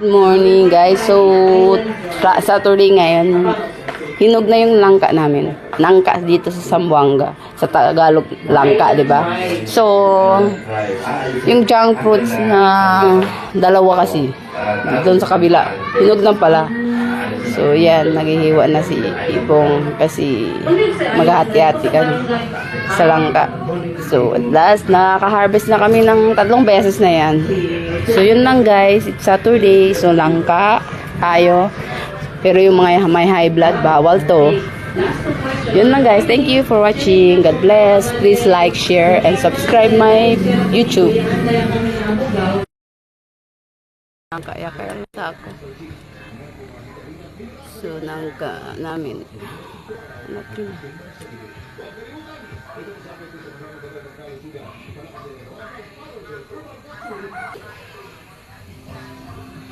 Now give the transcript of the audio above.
Morning guys. So, Saturday ngayon. Hinog na yung langka namin. Nangka dito sa Zamboanga. Sa Tagalog, langka, di ba? So, yung junk fruits na dalawa kasi. Doon sa kabila. Hinog na pala. So, yan. Naghihiwa na si Ibong kasi maghahati-hati kami sa langka. So, at last, nakaka-harvest na kami ng 3 beses na yan. So, yun lang guys. It's Saturday. So, langka tayo. Pero yung mga may high blood, bawal to. Yun lang guys. Thank you for watching. God bless. Please like, share, and subscribe my YouTube. Kaya sa ako. So, nangka namin. Anak